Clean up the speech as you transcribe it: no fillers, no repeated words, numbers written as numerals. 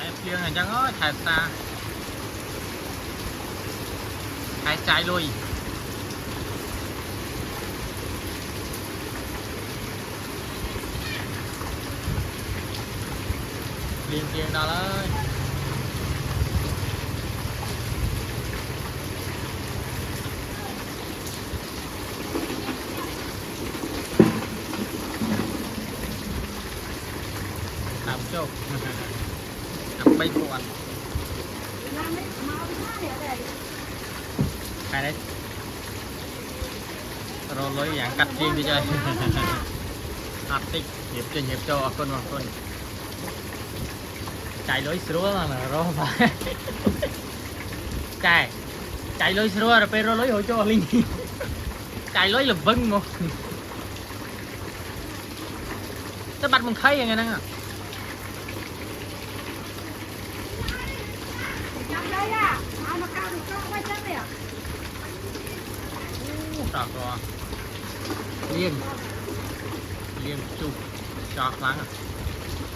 Chạy phiêng này chẳng có chạy xa. Chạy chạy lui. Liên phiêng đó đấy. Làm chốt. Làm bay cuộn. Cái đấy rồi lối dạng cắt chiên đi chơi. Hạt tích hiệp cho con mà con chạy lối sữa mà rồi phải chạy lối sữa rồi pero lối hồi cho linh chạy lối là vâng một nó bắt mình thấy nghe năng à trọt rồi liên chụp trọt lắm à